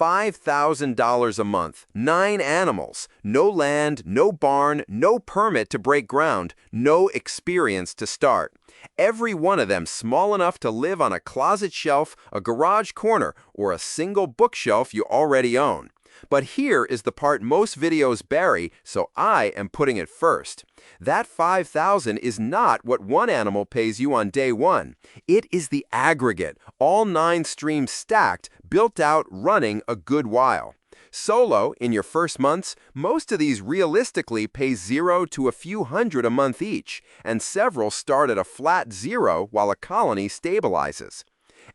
$5,000 a month, 9 animals, no land, no barn, no permit to break ground, no experience to start. Every one of them small enough to live on a closet shelf, a garage corner, or a single bookshelf you already own. But here is the part most videos bury, so I am putting it first. That $5,000 is not what one animal pays you on day one. It is the aggregate, all 9 streams stacked, built out, running a good while. Solo, in your first months, most of these realistically pay $0 to a few hundred a month each, and several start at a flat $0 while a colony stabilizes.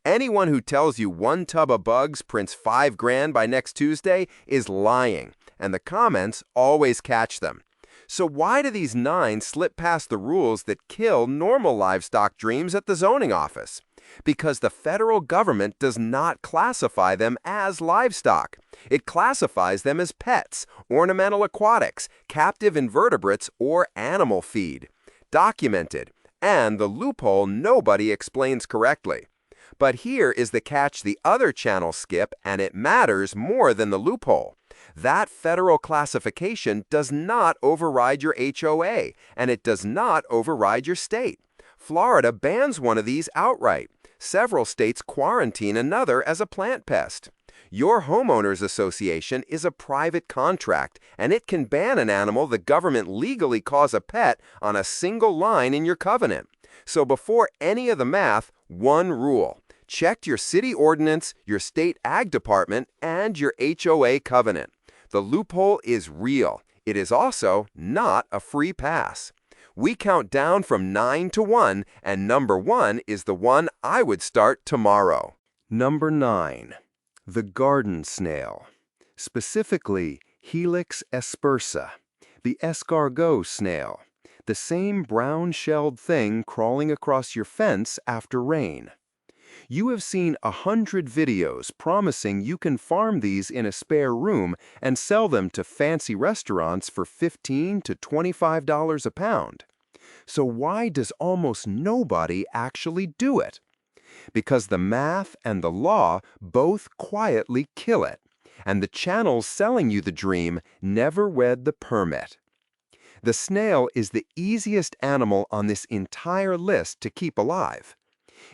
Anyone who tells you one tub of bugs prints $5,000 by next Tuesday is lying, and the comments always catch them. So why do these 9 slip past the rules that kill normal livestock dreams at the zoning office? Because the federal government does not classify them as livestock. It classifies them as pets, ornamental aquatics, captive invertebrates, or animal feed. Documented, and the loophole nobody explains correctly. But here is the catch the other channels skip, and it matters more than the loophole. That federal classification does not override your HOA, and it does not override your state. Florida bans one of these outright. Several states quarantine another as a plant pest. Your homeowners association is a private contract, and it can ban an animal the government legally calls a pet on a single line in your covenant. So before any of the math, one rule. Check your city ordinance, your state ag department, and your HOA covenant. The loophole is real. It is also not a free pass. We count down from 9 to 1, and number 1 is the one I would start tomorrow. Number 9. The garden snail. Specifically, Helix aspersa, the escargot snail, the same brown-shelled thing crawling across your fence after rain. You have seen 100 videos promising you can farm these in a spare room and sell them to fancy restaurants for $15 to $25 a pound. So why does almost nobody actually do it? Because the math and the law both quietly kill it, and the channels selling you the dream never read the permit. The snail is the easiest animal on this entire list to keep alive.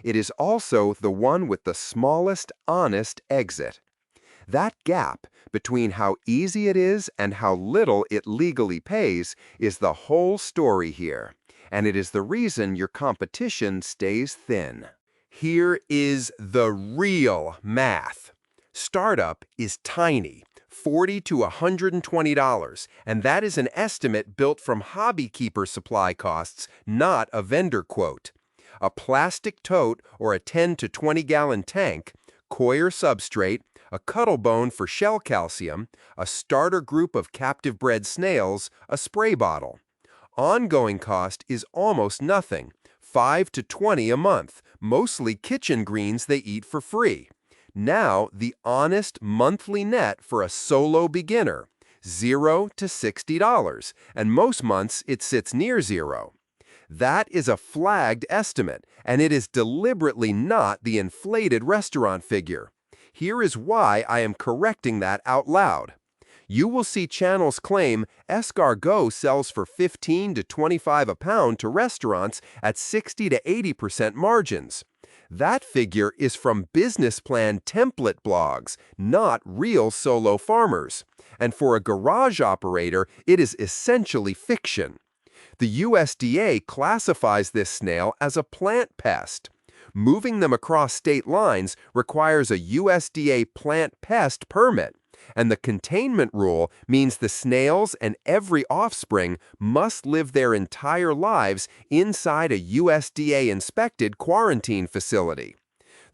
It is also the one with the smallest honest exit. That gap between how easy it is and how little it legally pays is the whole story here, and it is the reason your competition stays thin. Here is the real math. Startup is tiny, $40 to $120, and that is an estimate built from hobby keeper supply costs, not a vendor quote. A plastic tote or a 10 to 20 gallon tank, coir substrate, a cuttle bone for shell calcium, a starter group of captive bred snails, a spray bottle. Ongoing cost is almost nothing, $5 to $20 a month, mostly kitchen greens they eat for free. Now, the honest monthly net for a solo beginner, $0 to $60, and most months it sits near $0. That is a flagged estimate, and it is deliberately not the inflated restaurant figure. Here is why I am correcting that out loud. You will see channels claim escargot sells for $15 to $25 a pound to restaurants at 60 to 80% margins. That figure is from business plan template blogs, not real solo farmers. And for a garage operator, it is essentially fiction. The USDA classifies this snail as a plant pest. Moving them across state lines requires a USDA plant pest permit, and the containment rule means the snails and every offspring must live their entire lives inside a USDA-inspected quarantine facility.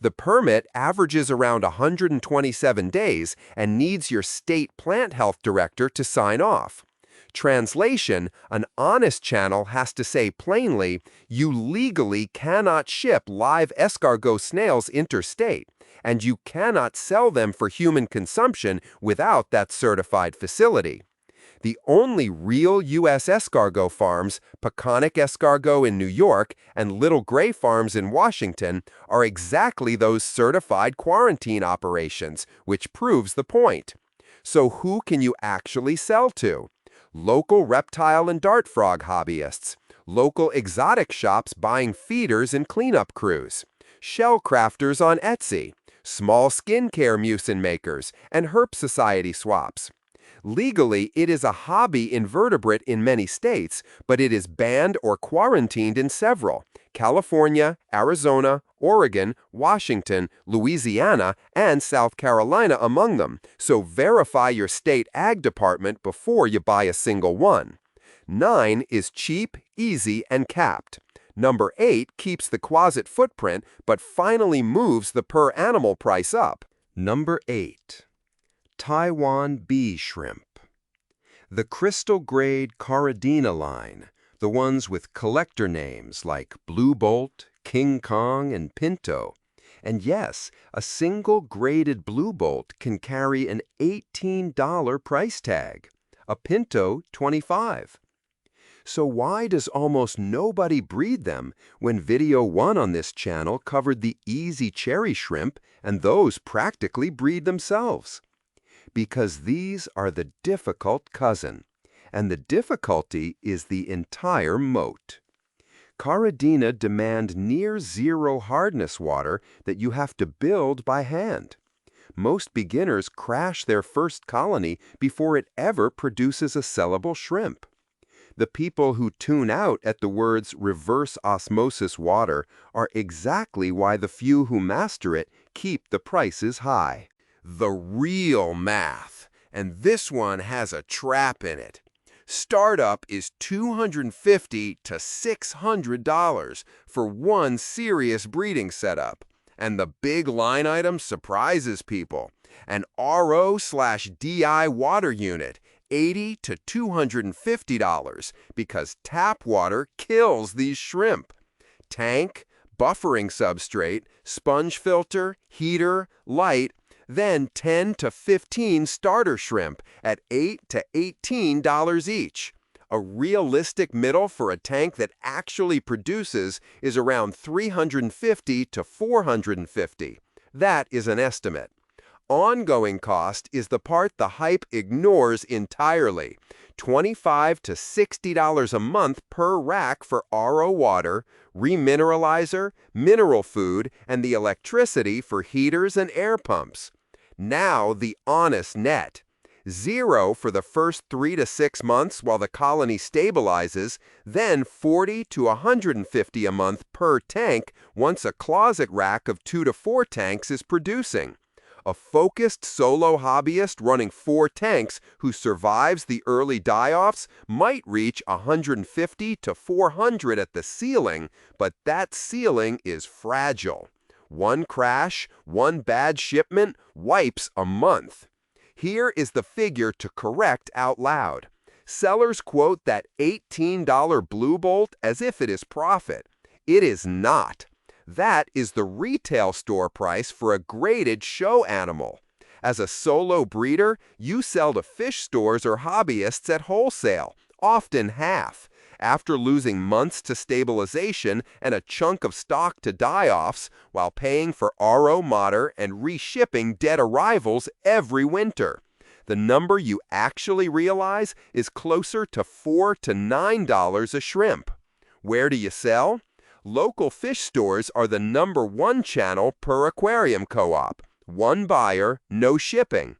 The permit averages around 127 days and needs your state plant health director to sign off. Translation, an honest channel has to say plainly, you legally cannot ship live escargot snails interstate, and you cannot sell them for human consumption without that certified facility. The only real U.S. escargot farms, Peconic Escargot in New York and Little Gray Farms in Washington, are exactly those certified quarantine operations, which proves the point. So who can you actually sell to? Local reptile and dart frog hobbyists, local exotic shops buying feeders and cleanup crews, shell crafters on Etsy, small skincare mucin makers, and herp society swaps. Legally, it is a hobby invertebrate in many states, but it is banned or quarantined in several: California, Arizona, Oregon, Washington, Louisiana, and South Carolina among them, so verify your state ag department before you buy a single one. 9 is cheap, easy, and capped. Number 8 keeps the quasit footprint, but finally moves the per-animal price up. Number 8. Taiwan Bee Shrimp. The crystal-grade Caridina line, the ones with collector names like Blue Bolt, King Kong, and Pinto. And yes, a single graded Blue Bolt can carry an $18 price tag. A Pinto, $25. So why does almost nobody breed them when Video 1 on this channel covered the easy cherry shrimp and those practically breed themselves? Because these are the difficult cousin, and the difficulty is the entire moat. Caridina demand near-zero hardness water that you have to build by hand. Most beginners crash their first colony before it ever produces a sellable shrimp. The people who tune out at the words reverse osmosis water are exactly why the few who master it keep the prices high. The real math, and this one has a trap in it. Startup is $250 to $600 for one serious breeding setup, and the big line item surprises people. An RO/DI water unit, $80 to $250, because tap water kills these shrimp. Tank, buffering substrate, sponge filter, heater, light, then 10 to 15 starter shrimp at $8 to $18 each. A realistic middle for a tank that actually produces is around $350 to $450. That is an estimate. Ongoing cost is the part the hype ignores entirely. $25 to $60 a month per rack for RO water, remineralizer, mineral food, and the electricity for heaters and air pumps. Now the honest net. 0 for the first 3 to 6 months while the colony stabilizes, then $40 to $150 a month per tank once a closet rack of 2 to 4 tanks is producing. A focused solo hobbyist running 4 tanks who survives the early die-offs might reach $150 to $400 at the ceiling, but that ceiling is fragile. One crash, one bad shipment, wipes a month. Here is the figure to correct out loud. Sellers quote that $18 Blue Bolt as if it is profit. It is not. That is the retail store price for a graded show animal. As a solo breeder, you sell to fish stores or hobbyists at wholesale, often half. After losing months to stabilization and a chunk of stock to die-offs, while paying for RO mater and reshipping dead arrivals every winter. The number you actually realize is closer to $4 to $9 a shrimp. Where do you sell? Local fish stores are the #1 channel per aquarium co-op. One buyer, no shipping.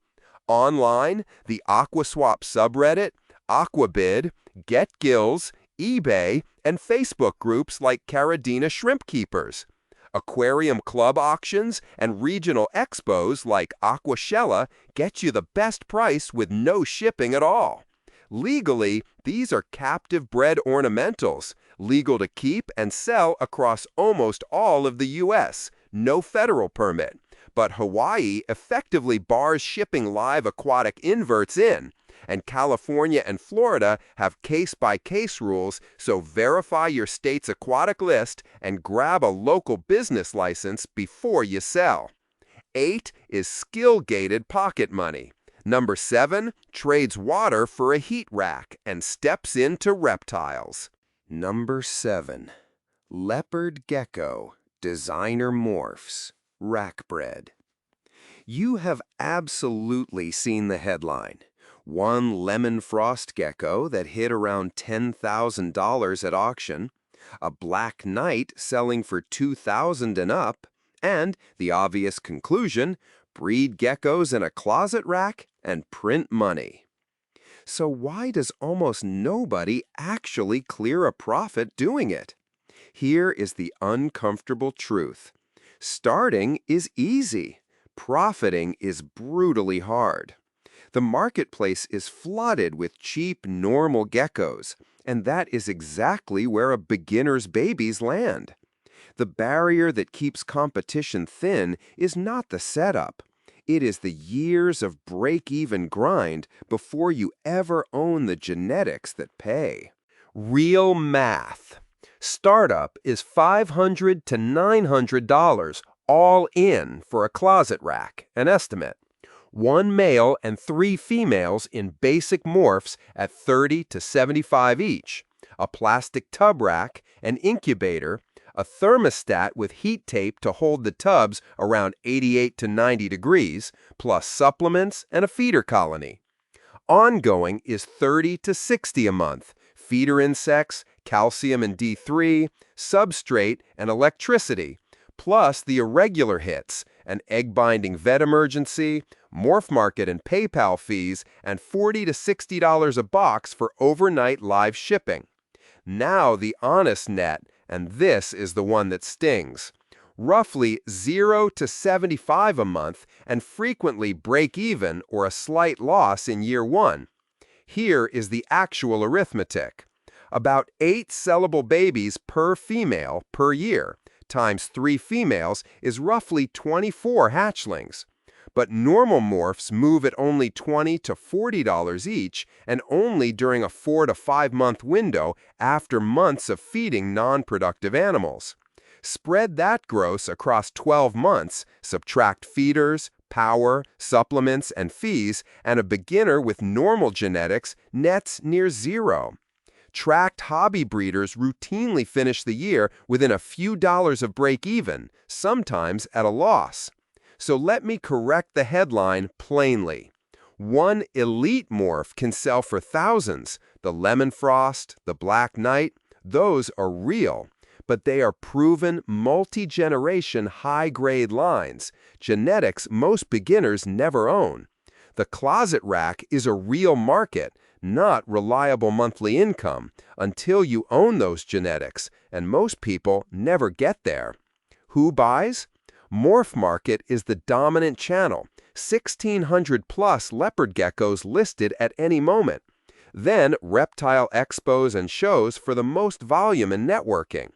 Online, the AquaSwap subreddit, Aquabid, Get Gills, eBay, and Facebook groups like Caridina Shrimp Keepers. Aquarium club auctions and regional expos like Aquashella get you the best price with no shipping at all. Legally, these are captive-bred ornamentals, legal to keep and sell across almost all of the U.S., no federal permit. But Hawaii effectively bars shipping live aquatic inverts in, and California and Florida have case-by-case rules, so verify your state's aquatic list and grab a local business license before you sell. 8 is skill-gated pocket money. Number 7, trades water for a heat rack and steps into reptiles. Number 7, Leopard Gecko, designer morphs, rack bred. You have absolutely seen the headline. One lemon frost gecko that hit around $10,000 at auction, a black knight selling for $2,000 and up, and the obvious conclusion, breed geckos in a closet rack and print money. So why does almost nobody actually clear a profit doing it? Here is the uncomfortable truth. Starting is easy. Profiting is brutally hard. The marketplace is flooded with cheap, normal geckos, and that is exactly where a beginner's babies land. The barrier that keeps competition thin is not the setup. It is the years of break-even grind before you ever own the genetics that pay. Real math. Startup is $500 to $900 all in for a closet rack, an estimate. 1 male and 3 females in basic morphs at $30 to $75 each, a plastic tub rack, an incubator, a thermostat with heat tape to hold the tubs around 88 to 90 degrees, plus supplements and a feeder colony. Ongoing is $30 to $60 a month, feeder insects, calcium and D3, substrate, and electricity, plus the irregular hits, an egg-binding vet emergency, Morph Market and PayPal fees, and $40 to $60 a box for overnight live shipping. Now the honest net, and this is the one that stings. Roughly 0 to $75 a month and frequently break even or a slight loss in year 1. Here is the actual arithmetic. About 8 sellable babies per female per year, times 3 females is roughly 24 hatchlings. But normal morphs move at only $20 to $40 each and only during a 4 to 5 month window after months of feeding non-productive animals. Spread that gross across 12 months, subtract feeders, power, supplements, and fees, and a beginner with normal genetics nets near zero. Tracked hobby breeders routinely finish the year within a few dollars of break-even, sometimes at a loss. So let me correct the headline plainly. One elite morph can sell for thousands. The lemon frost, the black knight, those are real. But they are proven multi-generation high-grade lines, genetics most beginners never own. The closet rack is a real market, not reliable monthly income, until you own those genetics, and most people never get there. Who buys? Morph Market is the dominant channel, 1,600 plus leopard geckos listed at any moment. Then reptile expos and shows for the most volume and networking.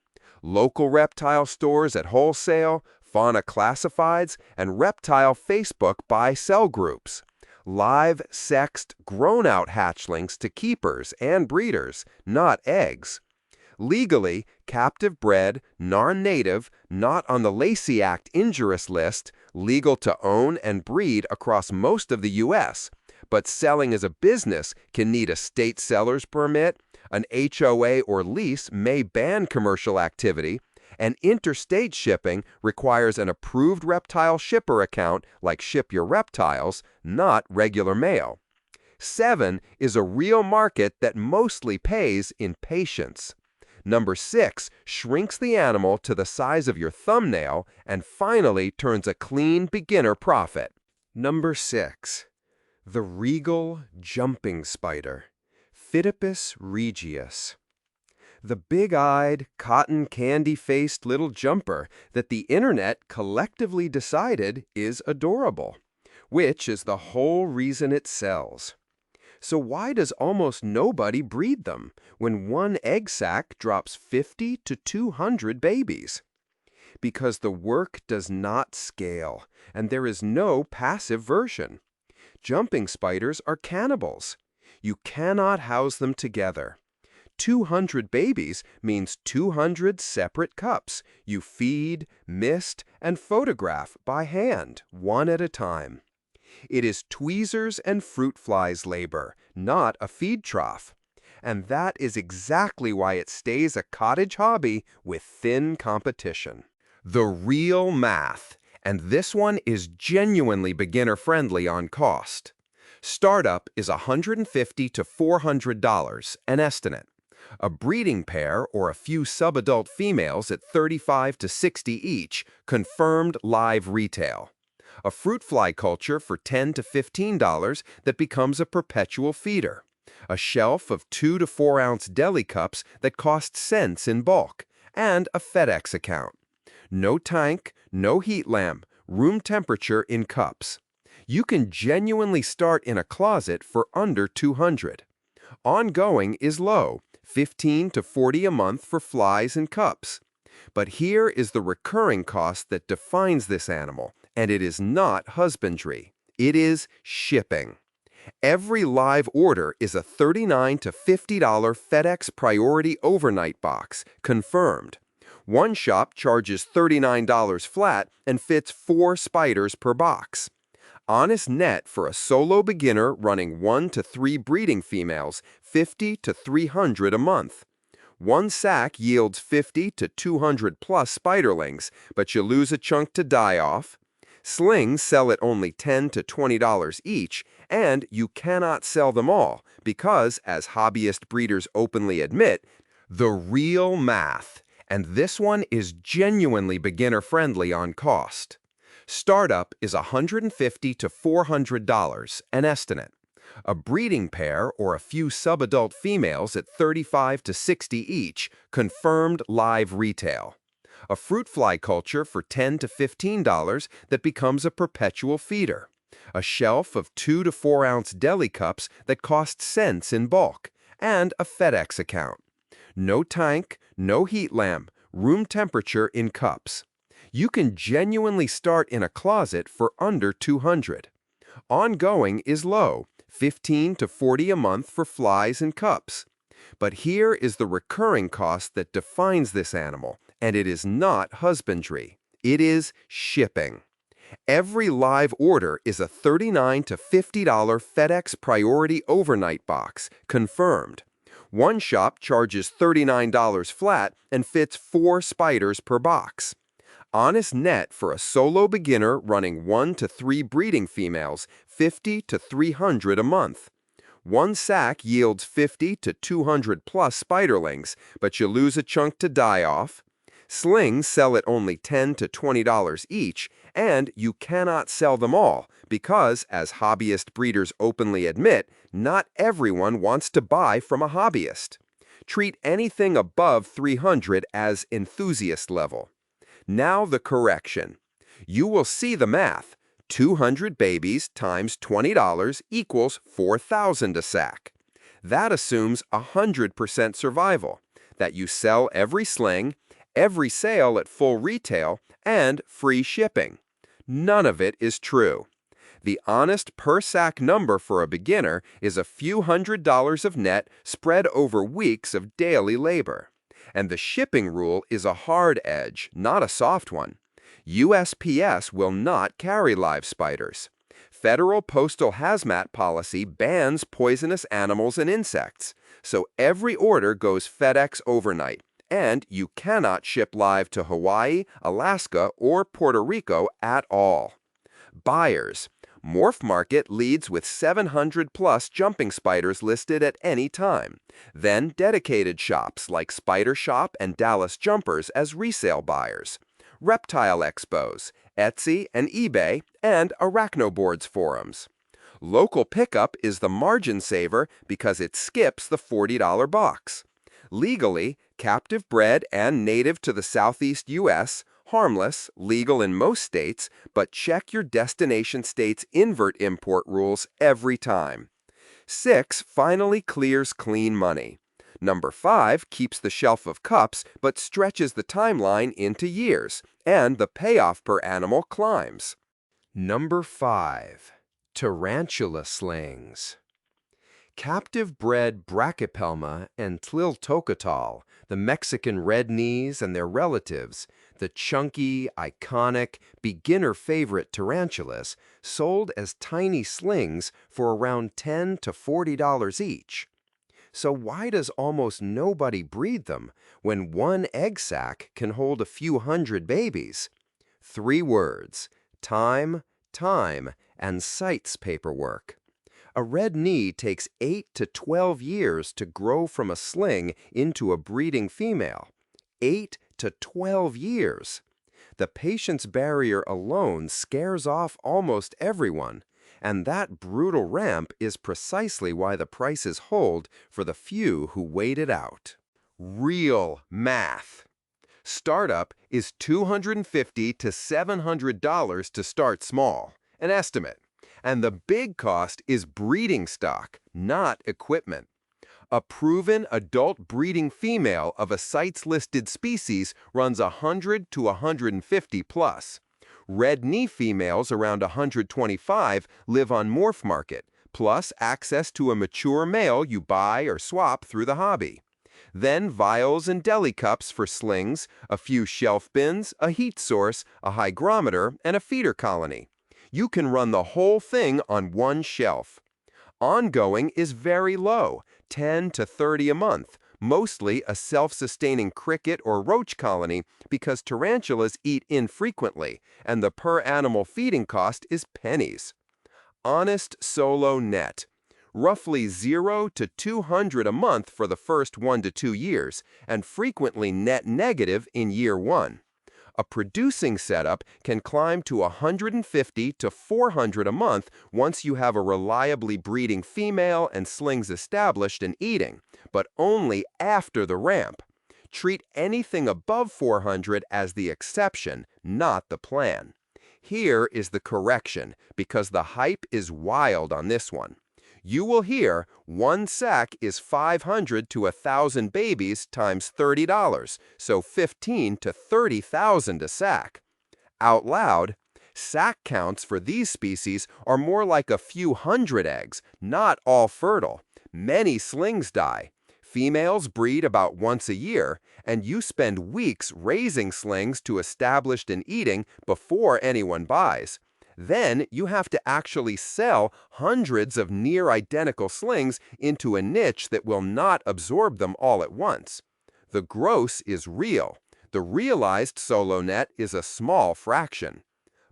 Local reptile stores at wholesale, fauna classifieds, and reptile Facebook buy-sell groups. Live, sexed, grown-out hatchlings to keepers and breeders, not eggs. Legally, captive bred, non-native, not on the Lacey Act injurious list, legal to own and breed across most of the U.S., but selling as a business can need a state seller's permit, an HOA or lease may ban commercial activity, and interstate shipping requires an approved reptile shipper account like Ship Your Reptiles, not regular mail. 7 is a real market that mostly pays in patience. Number 6 shrinks the animal to the size of your thumbnail and finally turns a clean beginner profit. Number 6. The Regal jumping spider, Phidippus regius. The big-eyed, cotton candy-faced little jumper that the internet collectively decided is adorable, which is the whole reason it sells. So why does almost nobody breed them when one egg sac drops 50 to 200 babies? Because the work does not scale, and there is no passive version. Jumping spiders are cannibals. You cannot house them together. 200 babies means 200 separate cups you feed, mist, and photograph by hand, one at a time. It is tweezers and fruit flies labor, not a feed trough. And that is exactly why it stays a cottage hobby with thin competition. The real math, and this one is genuinely beginner-friendly on cost. Startup is $150 to $400, an estimate. A breeding pair or a few subadult females at $35 to $60 each, confirmed live retail. A fruit fly culture for $10 to $15 that becomes a perpetual feeder. A shelf of 2 to 4 ounce deli cups that cost cents in bulk, and a FedEx account. No tank, no heat lamp, room temperature in cups. You can genuinely start in a closet for under $200. Ongoing is low, $15 to $40 a month for flies and cups. But here is the recurring cost that defines this animal, and it is not husbandry. It is shipping. Every live order is a $39 to $50 FedEx Priority Overnight box, confirmed. One shop charges $39 flat and fits 4 spiders per box. Honest net for a solo beginner running 1 to 3 breeding females, $50 to $300 a month. One sack yields 50 to 200 plus spiderlings, but you lose a chunk to die off. Slings sell at only $10 to $20 each, and you cannot sell them all because, as hobbyist breeders openly admit, the real math, and this one is genuinely beginner-friendly on cost. Startup is $150 to $400, an estimate. A breeding pair or a few subadult females at $35 to $60 each, confirmed live retail. A fruit fly culture for $10 to $15 that becomes a perpetual feeder. A shelf of 2 to 4 ounce deli cups that cost cents in bulk, and a FedEx account. No tank, no heat lamp, room temperature in cups. You can genuinely start in a closet for under $200. Ongoing is low, $15 to $40 a month for flies and cups. But here is the recurring cost that defines this animal, and it is not husbandry. It is shipping. Every live order is a $39 to $50 FedEx Priority Overnight box, confirmed. One shop charges $39 flat and fits 4 spiders per box. Honest net for a solo beginner running 1 to 3 breeding females, $50 to $300 a month. One sack yields 50 to 200 plus spiderlings, but you lose a chunk to die off. Slings sell at only $10 to $20 each, and you cannot sell them all because, as hobbyist breeders openly admit, not everyone wants to buy from a hobbyist. Treat anything above $300 as enthusiast level. Now the correction. You will see the math. 200 babies times $20 equals $4,000 a sack. That assumes 100% survival, that you sell every sling, every sale at full retail, and free shipping. None of it is true. The honest per-sack number for a beginner is a few $100s of net spread over weeks of daily labor. And the shipping rule is a hard edge, not a soft one. USPS will not carry live spiders. Federal Postal Hazmat policy bans poisonous animals and insects, so every order goes FedEx overnight, and you cannot ship live to Hawaii, Alaska, or Puerto Rico at all. Buyers. Morph Market leads with 700-plus jumping spiders listed at any time. Then dedicated shops like Spider Shop and Dallas Jumpers as resale buyers. Reptile expos, Etsy and eBay, and Arachnoboards forums. Local pickup is the margin saver because it skips the $40 box. Legally, captive bred and native to the Southeast U.S., harmless, legal in most states, but check your destination state's invert import rules every time. 6 finally clears clean money. Number 5 keeps the shelf of cups but stretches the timeline into years, and the payoff per animal climbs. Number 5. Tarantula Slings. Captive-bred Brachypelma and Tliltocotal, the Mexican red knees and their relatives, the chunky, iconic, beginner-favorite tarantulas sold as tiny slings for around $10 to $40 each. So why does almost nobody breed them when one egg sac can hold a few hundred babies? 3 words: time, and CITES paperwork. A red knee takes 8 to 12 years to grow from a sling into a breeding female. 8 to 12 years. The patience barrier alone scares off almost everyone, and that brutal ramp is precisely why the prices hold for the few who wait it out. Real math. Startup is $250 to $700 to start small, an estimate. And the big cost is breeding stock, not equipment. A proven adult breeding female of a CITES-listed species runs $100 to $150 plus. Red knee females around $125 live on Morph Market, plus access to a mature male you buy or swap through the hobby. Then vials and deli cups for slings, a few shelf bins, a heat source, a hygrometer, and a feeder colony. You can run the whole thing on one shelf. Ongoing is very low, 10 to 30 a month, mostly a self-sustaining cricket or roach colony because tarantulas eat infrequently, and the per-animal feeding cost is pennies. Honest solo net. Roughly 0 to 200 a month for the first 1 to 2 years, and frequently net negative in year 1. A producing setup can climb to $150 to $400 a month once you have a reliably breeding female and slings established and eating, but only after the ramp. Treat anything above $400 as the exception, not the plan. Here is the correction, because the hype is wild on this one. You will hear one sac is 500 to 1,000 babies times $30, so 15 to 30,000 a sac. Out loud, sac counts for these species are more like a few hundred eggs, not all fertile. Many slings die. Females breed about once a year, and you spend weeks raising slings to established and eating before anyone buys. Then you have to actually sell hundreds of near-identical slings into a niche that will not absorb them all at once. The gross is real. The realized solo net is a small fraction.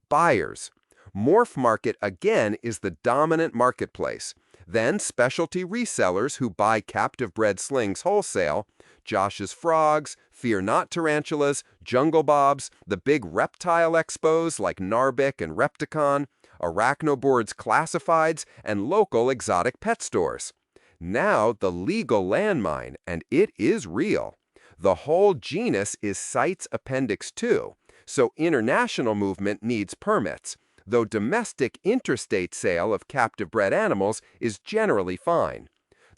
Buyers. Morph Market again is the dominant marketplace. Then specialty resellers who buy captive-bred slings wholesale, Josh's Frogs, Fear Not Tarantulas, Jungle Bobs, the big reptile expos like Narbic and Repticon, Arachnoboards Classifieds, and local exotic pet stores. Now the legal landmine, and it is real. The whole genus is CITES Appendix 2, so international movement needs permits, though domestic interstate sale of captive-bred animals is generally fine.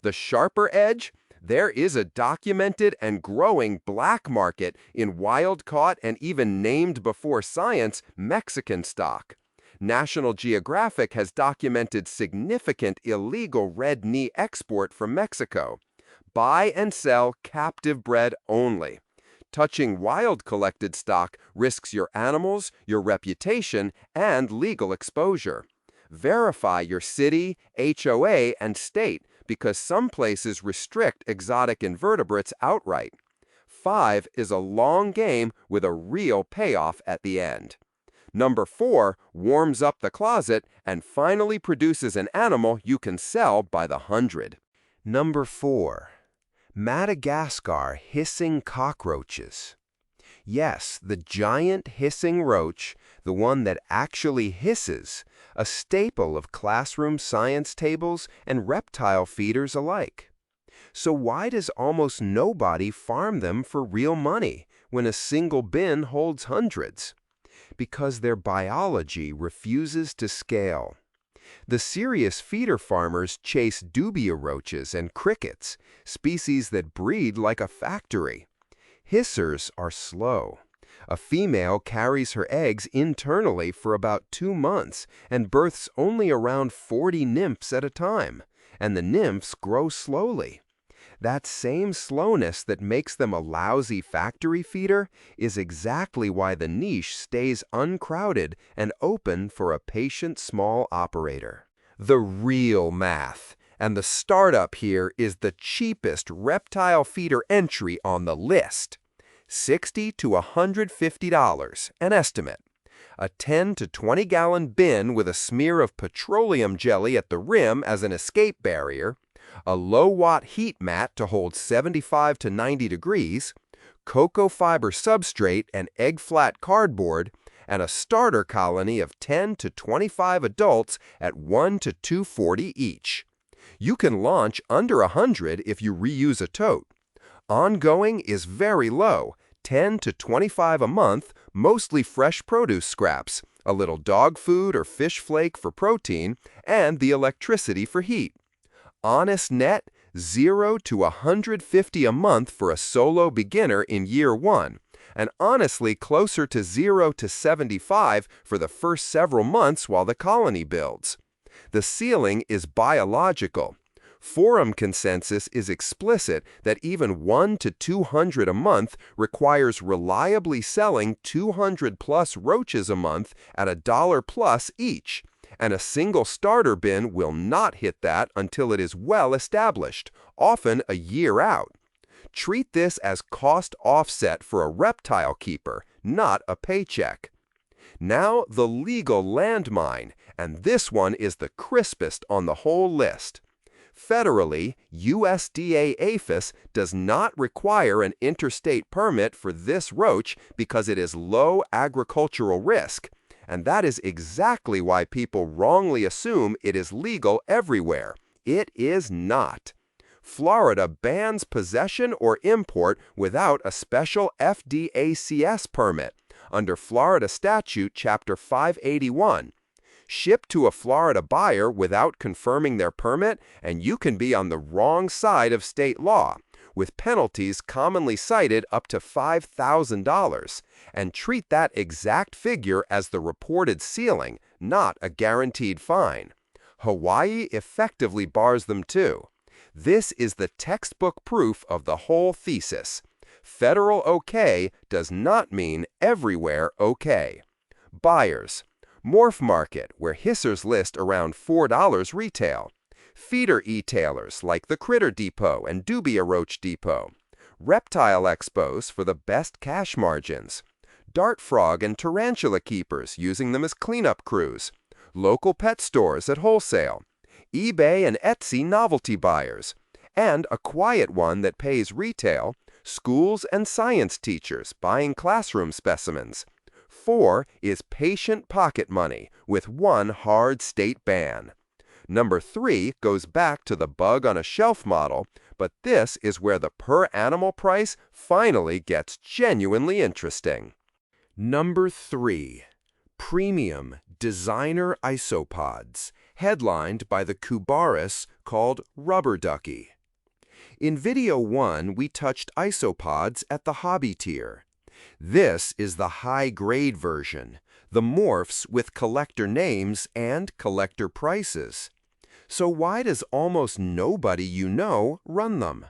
The sharper edge? There is a documented and growing black market in wild-caught and even named before science Mexican stock. National Geographic has documented significant illegal red knee export from Mexico. Buy and sell captive-bred only. Touching wild-collected stock risks your animals, your reputation, and legal exposure. Verify your city, HOA, and state, because some places restrict exotic invertebrates outright. 5 is a long game with a real payoff at the end. Number 4 warms up the closet and finally produces an animal you can sell by the hundred. Number 4. Madagascar hissing cockroaches. Yes, the giant hissing roach, the one that actually hisses, a staple of classroom science tables and reptile feeders alike. So why does almost nobody farm them for real money when a single bin holds hundreds? Because their biology refuses to scale. The serious feeder farmers chase dubia roaches and crickets, species that breed like a factory. Hissers are slow. A female carries her eggs internally for about 2 months and births only around 40 nymphs at a time, and the nymphs grow slowly. That same slowness that makes them a lousy factory feeder is exactly why the niche stays uncrowded and open for a patient small operator. The real math. And the startup here is the cheapest reptile feeder entry on the list. $60 to $150, an estimate. A 10 to 20 gallon bin with a smear of petroleum jelly at the rim as an escape barrier, a low-watt heat mat to hold 75 to 90 degrees, cocoa fiber substrate and egg-flat cardboard, and a starter colony of 10 to 25 adults at 1 to 240 each. You can launch under 100 if you reuse a tote. Ongoing is very low, 10 to 25 a month, mostly fresh produce scraps, a little dog food or fish flake for protein, and the electricity for heat. Honest net, 0 to 150 a month for a solo beginner in year 1, and honestly closer to 0 to 75 for the first several months while the colony builds. The ceiling is biological. Forum consensus is explicit that even 1 to 200 a month requires reliably selling 200 plus roaches a month at $1 plus each, and a single starter bin will not hit that until it is well established, often a year out. Treat this as cost offset for a reptile keeper, not a paycheck. Now the legal landmine, and this one is the crispest on the whole list. Federally, USDA APHIS does not require an interstate permit for this roach because it is low agricultural risk, and that is exactly why people wrongly assume it is legal everywhere. It is not. Florida bans possession or import without a special FDACS permit under Florida Statute Chapter 581. Ship to a Florida buyer without confirming their permit, and you can be on the wrong side of state law, with penalties commonly cited up to $5,000, and treat that exact figure as the reported ceiling, not a guaranteed fine. Hawaii effectively bars them too. This is the textbook proof of the whole thesis. Federal okay does not mean everywhere okay. Buyers. Morph market, where hissers list around $4 retail. Feeder e-tailers like the Critter Depot and Dubia Roach Depot. Reptile expos for the best cash margins. Dart frog and tarantula keepers using them as cleanup crews. Local pet stores at wholesale. eBay and Etsy novelty buyers. And a quiet one that pays retail, schools and science teachers buying classroom specimens. 4 is patient pocket money with one hard state ban. Number 3 goes back to the bug on a shelf model, but this is where the per animal price finally gets genuinely interesting. Number 3. Premium Designer Isopods, headlined by the Cubaris called Rubber Ducky. In video 1, we touched isopods at the hobby tier. This is the high-grade version, the Morphs with collector names and collector prices. So why does almost nobody you know run them?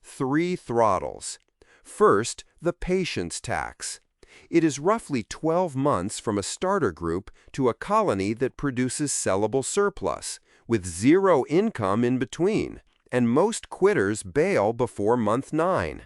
3 throttles. First, the patience tax. It is roughly 12 months from a starter group to a colony that produces sellable surplus, with 0 income in between, and most quitters bail before month 9.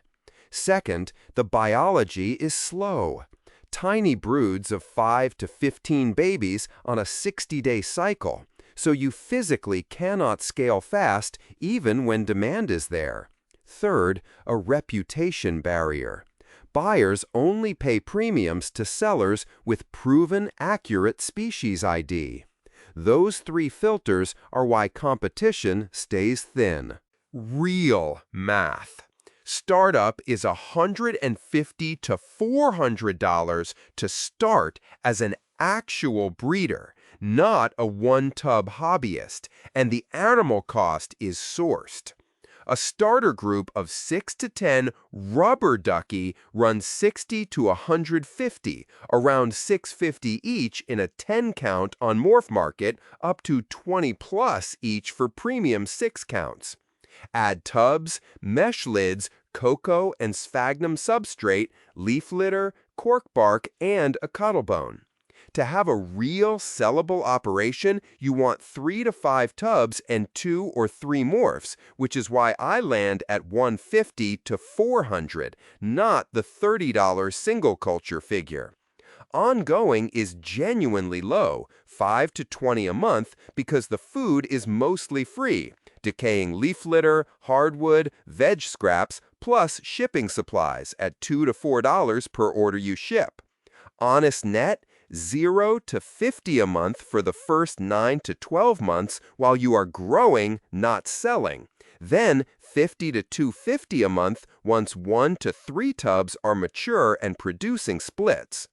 Second, the biology is slow. Tiny broods of 5 to 15 babies on a 60-day cycle, so you physically cannot scale fast even when demand is there. Third, a reputation barrier. Buyers only pay premiums to sellers with proven accurate species ID. Those 3 filters are why competition stays thin. Real math. Startup is $150 to $400 to start as an actual breeder, not a one-tub hobbyist, and the animal cost is sourced. A starter group of 6 to 10 rubber ducky runs $60 to $150, around $650 each in a 10 count on Morph Market, up to 20 plus each for premium 6 counts. Add tubs, mesh lids, cocoa and sphagnum substrate, leaf litter, cork bark, and a cuttlebone. To have a real sellable operation, you want 3 to 5 tubs and 2 or 3 morphs, which is why I land at $150 to $400, not the $30 single culture figure. Ongoing is genuinely low, 5 to 20 a month, because the food is mostly free. Decaying leaf litter, hardwood, veg scraps, plus shipping supplies at $2 to $4 per order you ship. Honest net, 0 to 50 a month for the first 9 to 12 months while you are growing, not selling. Then 50 to $250 a month once 1 to 3 tubs are mature and producing splits.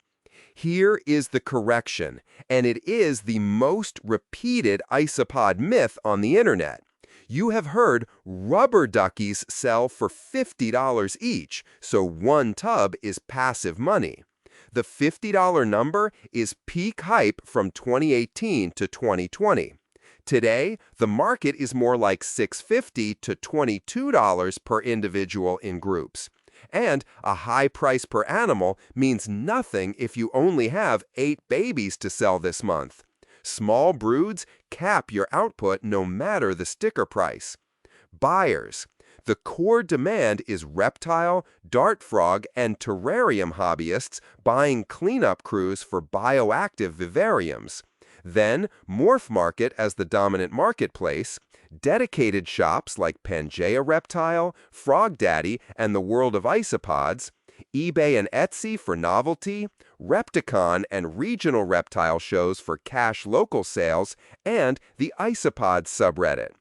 Here is the correction, and it is the most repeated isopod myth on the internet. You have heard rubber duckies sell for $50 each, so 1 tub is passive money. The $50 number is peak hype from 2018 to 2020. Today, the market is more like $650 to $22 per individual in groups. And a high price per animal means nothing if you only have 8 babies to sell this month. Small broods cap your output no matter the sticker price. Buyers. The core demand is reptile, dart frog, and terrarium hobbyists buying cleanup crews for bioactive vivariums. Then, morph market as the dominant marketplace, dedicated shops like Pangea Reptile, Frog Daddy, and the World of Isopods, eBay and Etsy for novelty, Repticon and regional reptile shows for cash local sales, and the Isopods subreddit.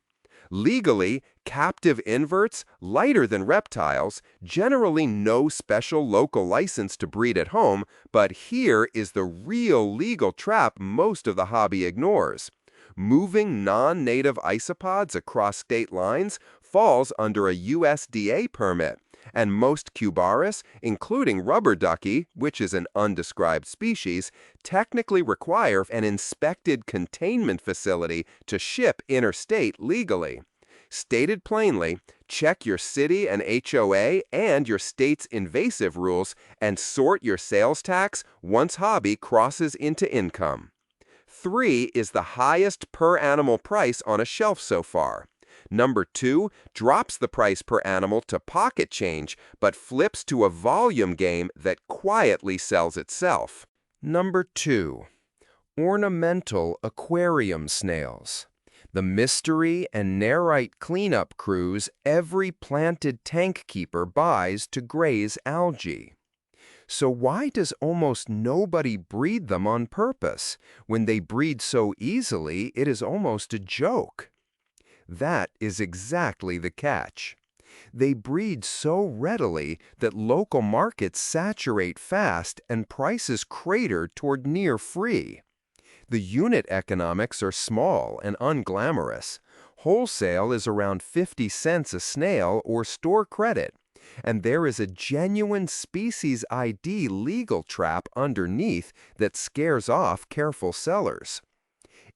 Legally, captive inverts, lighter than reptiles, generally no special local license to breed at home, but here is the real legal trap most of the hobby ignores. Moving non-native isopods across state lines falls under a USDA permit, and most Cubaris, including rubber ducky, which is an undescribed species, technically require an inspected containment facility to ship interstate legally. Stated plainly, check your city and HOA and your state's invasive rules and sort your sales tax once hobby crosses into income. 3 is the highest per animal price on a shelf so far. Number 2 drops the price per animal to pocket change, but flips to a volume game that quietly sells itself. Number 2. Ornamental aquarium snails. The mystery and narite cleanup crews every planted tank keeper buys to graze algae. So why does almost nobody breed them on purpose? When they breed so easily, it is almost a joke. That is exactly the catch. They breed so readily that local markets saturate fast and prices crater toward near free. The unit economics are small and unglamorous. Wholesale is around 50 cents a snail or store credit, and there is a genuine species ID legal trap underneath that scares off careful sellers.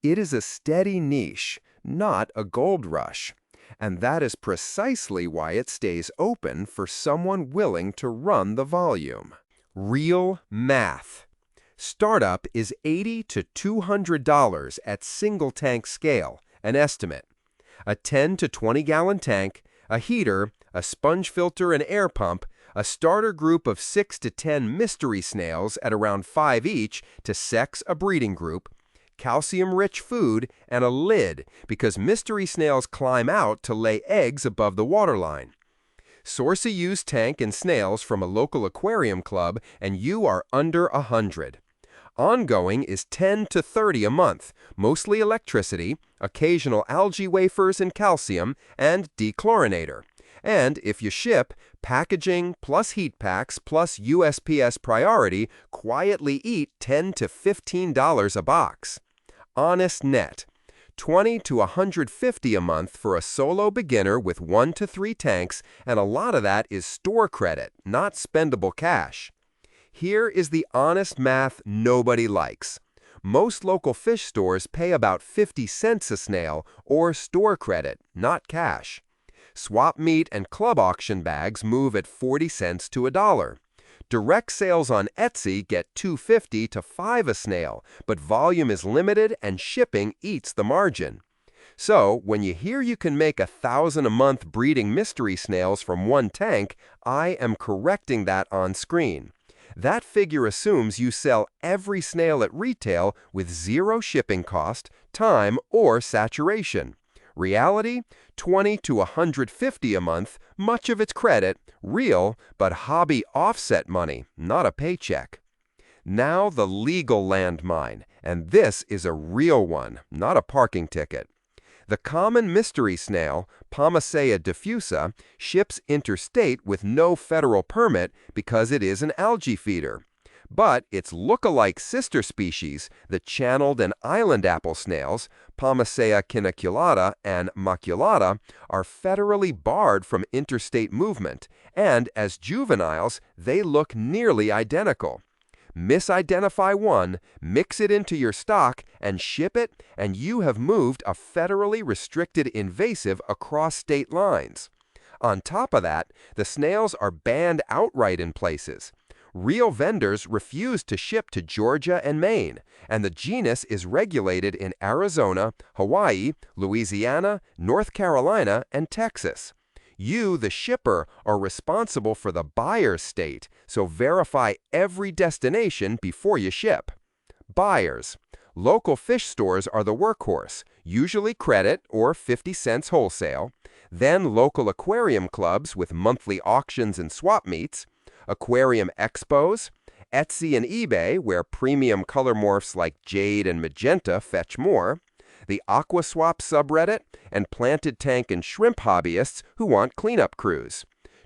It is a steady niche, not a gold rush, and that is precisely why it stays open for someone willing to run the volume. Real math. Startup is $80 to $200 at single tank scale, an estimate. A 10 to 20 gallon tank, a heater, a sponge filter and air pump, a starter group of 6 to 10 mystery snails at around 5 each to sex a breeding group, calcium-rich food, and a lid because mystery snails climb out to lay eggs above the waterline. Source a used tank and snails from a local aquarium club and you are under 100. Ongoing is 10 to 30 a month, mostly electricity, occasional algae wafers and calcium, and dechlorinator. And if you ship, packaging plus heat packs plus USPS priority quietly eat $10 to $15 a box. Honest net. $20 to $150 a month for a solo beginner with 1 to 3 tanks, and a lot of that is store credit, not spendable cash. Here is the honest math nobody likes. Most local fish stores pay about 50 cents a snail or store credit, not cash. Swap meet and club auction bags move at 40 cents to $1. Direct sales on Etsy get $2.50 to $5 a snail, but volume is limited and shipping eats the margin. So, when you hear you can make 1,000 a month breeding mystery snails from one tank, I am correcting that on screen. That figure assumes you sell every snail at retail with zero shipping cost, time, or saturation. Reality? 20 to 150 a month, much of its credit, real, but hobby offset money, not a paycheck. Now the legal landmine, and this is a real one, not a parking ticket. The common mystery snail, Pomacea diffusa, ships interstate with no federal permit because it is an algae feeder. But its look-alike sister species, the channeled and island apple snails, Pomacea cuniculata and maculata, are federally barred from interstate movement, and as juveniles, they look nearly identical. Misidentify one, mix it into your stock, and ship it, and you have moved a federally restricted invasive across state lines. On top of that, the snails are banned outright in places. Real vendors refuse to ship to Georgia and Maine, and the genus is regulated in Arizona, Hawaii, Louisiana, North Carolina, and Texas. You, the shipper, are responsible for the buyer's state, so verify every destination before you ship. Buyers. Local fish stores are the workhorse, usually credit or 50 cents wholesale, then local aquarium clubs with monthly auctions and swap meets, aquarium expos, Etsy and eBay where premium color morphs like jade and magenta fetch more, the AquaSwap subreddit, and planted tank and shrimp hobbyists who want cleanup crews.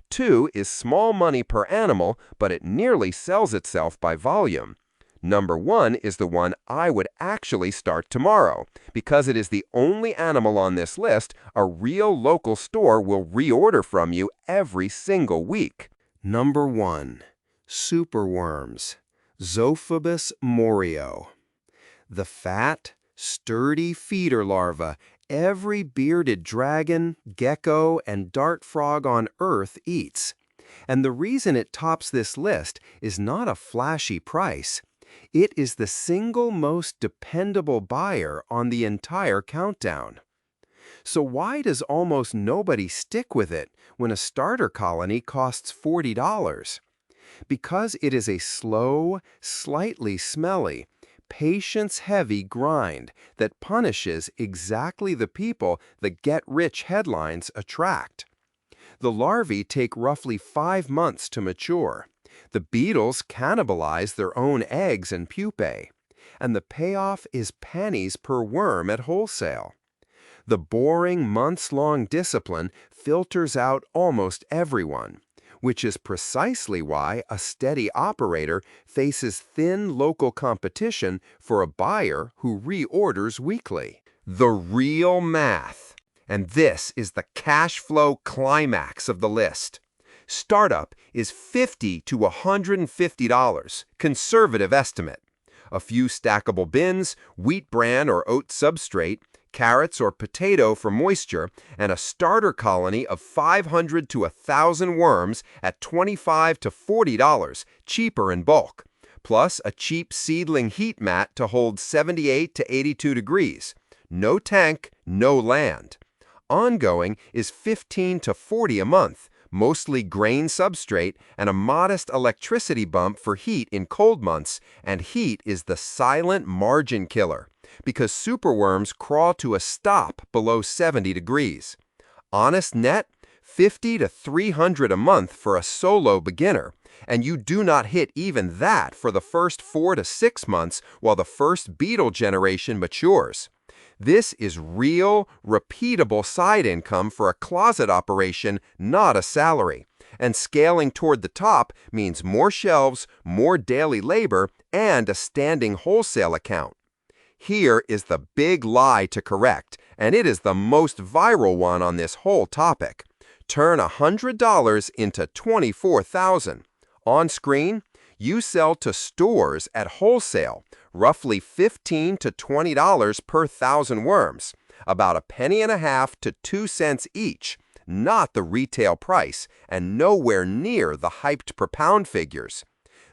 2 is small money per animal, but it nearly sells itself by volume. Number 1 is the one I would actually start tomorrow, because it is the only animal on this list a real local store will reorder from you every single week. Number 1. Superworms, Zophobus moreo. The fat, sturdy feeder larva every bearded dragon, gecko, and dart frog on Earth eats. And the reason it tops this list is not a flashy price. It is the single most dependable buyer on the entire countdown. So why does almost nobody stick with it when a starter colony costs $40? Because it is a slow, slightly smelly, patience-heavy grind that punishes exactly the people the get-rich headlines attract. The larvae take roughly 5 months to mature. The beetles cannibalize their own eggs and pupae. And the payoff is pennies per worm at wholesale. The boring months-long discipline filters out almost everyone, which is precisely why a steady operator faces thin local competition for a buyer who reorders weekly. The real math. And this is the cash flow climax of the list. Startup is $50 to $150, conservative estimate. A few stackable bins, wheat bran or oat substrate, carrots or potato for moisture, and a starter colony of 500 to 1,000 worms at $25 to $40, cheaper in bulk, plus a cheap seedling heat mat to hold 78 to 82 degrees. No tank, no land. Ongoing is 15 to 40 a month, mostly grain substrate, and a modest electricity bump for heat in cold months, and heat is the silent margin killer, because superworms crawl to a stop below 70 degrees. Honest net, 50 to 300 a month for a solo beginner, and you do not hit even that for the first 4 to 6 months while the first beetle generation matures. This is real, repeatable side income for a closet operation, not a salary. And scaling toward the top means more shelves, more daily labor, and a standing wholesale account. Here is the big lie to correct, and it is the most viral one on this whole topic. Turn $100 into $24,000. On screen, you sell to stores at wholesale, roughly $15 to $20 per 1,000 worms, about a penny and a half to 2 cents each. not the retail price, and nowhere near the hyped per-pound figures.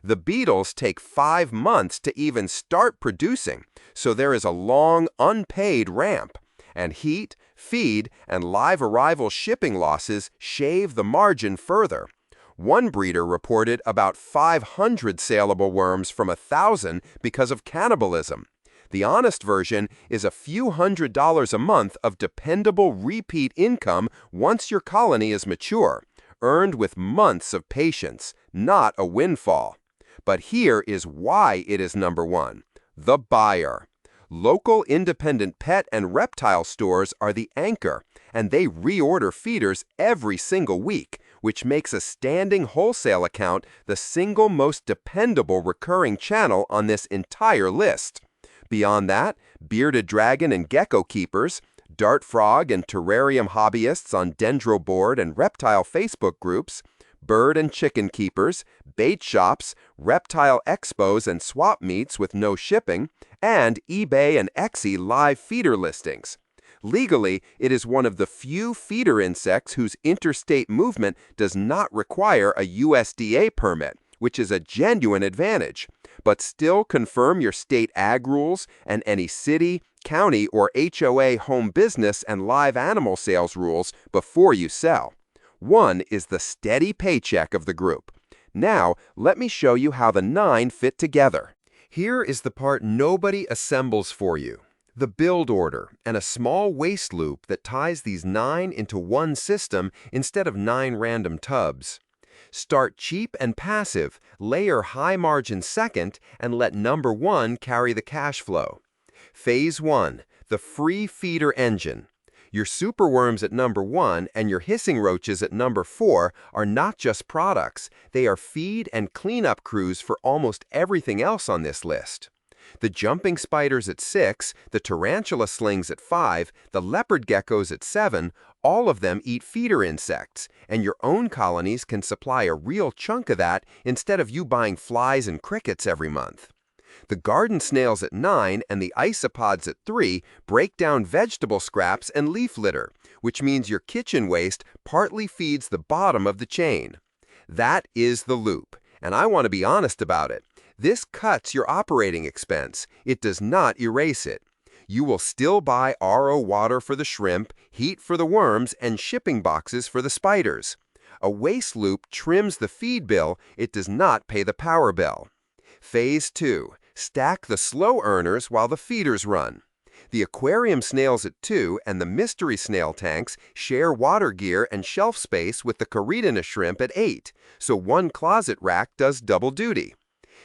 The beetles take 5 months to even start producing, so there is a long, unpaid ramp. And heat, feed, and live arrival shipping losses shave the margin further. One breeder reported about 500 saleable worms from 1,000 because of cannibalism. The honest version is a few $100s a month of dependable repeat income once your colony is mature, earned with months of patience, not a windfall. But here is why it is number one: the buyer. Local independent pet and reptile stores are the anchor, and they reorder feeders every single week, which makes a standing wholesale account the single most dependable recurring channel on this entire list. Beyond that, bearded dragon and gecko keepers, dart frog and terrarium hobbyists on dendro board and reptile Facebook groups, bird and chicken keepers, bait shops, reptile expos and swap meets with no shipping, and eBay and Etsy live feeder listings. Legally, it is one of the few feeder insects whose interstate movement does not require a USDA permit, which is a genuine advantage. But still confirm your state ag rules and any city, county, or HOA home business and live animal sales rules before you sell. One is the steady paycheck of the group. Now, let me show you how the 9 fit together. Here is the part nobody assembles for you: the build order and a small waist loop that ties these 9 into one system instead of 9 random tubs. Start cheap and passive, layer high margin second, and let number 1 carry the cash flow. Phase 1, the free feeder engine. Your superworms at number 1 and your hissing roaches at number 4 are not just products, they are feed and cleanup crews for almost everything else on this list. The jumping spiders at 6, the tarantula slings at 5, the leopard geckos at 7, all of them eat feeder insects, and your own colonies can supply a real chunk of that instead of you buying flies and crickets every month. The garden snails at 9 and the isopods at 3 break down vegetable scraps and leaf litter, which means your kitchen waste partly feeds the bottom of the chain. That is the loop, and I want to be honest about it. This cuts your operating expense. It does not erase it. You will still buy RO water for the shrimp, heat for the worms, and shipping boxes for the spiders. A waste loop trims the feed bill, it does not pay the power bill. Phase 2. Stack the slow earners while the feeders run. The aquarium snails at 2 and the mystery snail tanks share water gear and shelf space with the Caridina shrimp at 8, so one closet rack does double duty.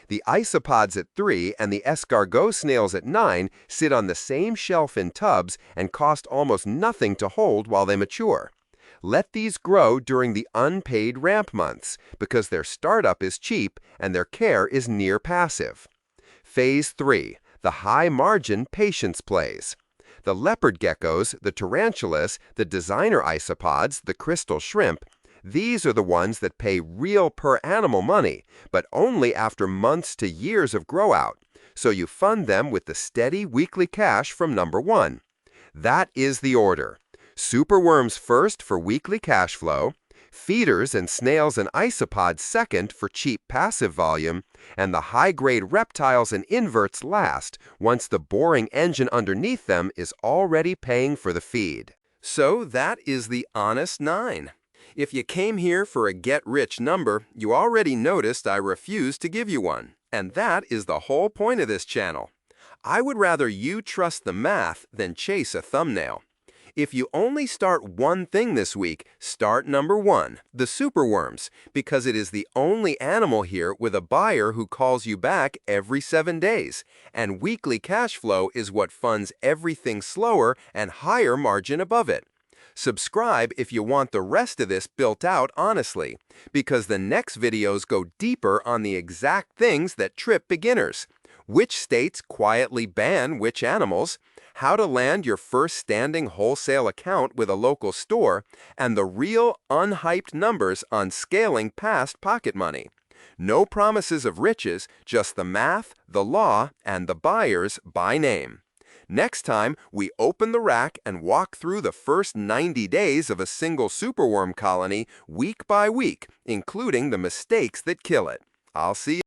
The isopods at 3 and the escargot snails at 9 sit on the same shelf in tubs and cost almost nothing to hold while they mature. Let these grow during the unpaid ramp months, because their startup is cheap and their care is near passive. Phase 3, the high-margin patience plays. The leopard geckos, the tarantulas, the designer isopods, the crystal shrimp, these are the ones that pay real per-animal money, but only after months to years of grow-out, so you fund them with the steady weekly cash from number 1. That is the order. Superworms first for weekly cash flow, feeders and snails and isopods second for cheap passive volume, and the high-grade reptiles and inverts last once the boring engine underneath them is already paying for the feed. So that is the honest 9. If you came here for a get-rich number, you already noticed I refused to give you one. And that is the whole point of this channel. I would rather you trust the math than chase a thumbnail. If you only start one thing this week, start number 1, the superworms, because it is the only animal here with a buyer who calls you back every 7 days, and weekly cash flow is what funds everything slower and higher margin above it. Subscribe if you want the rest of this built out honestly, because the next videos go deeper on the exact things that trip beginners. Which states quietly ban which animals, how to land your first standing wholesale account with a local store, and the real unhyped numbers on scaling past pocket money. No promises of riches, just the math, the law, and the buyers by name. Next time, we open the rack and walk through the first 90 days of a single superworm colony week by week, including the mistakes that kill it. I'll see you.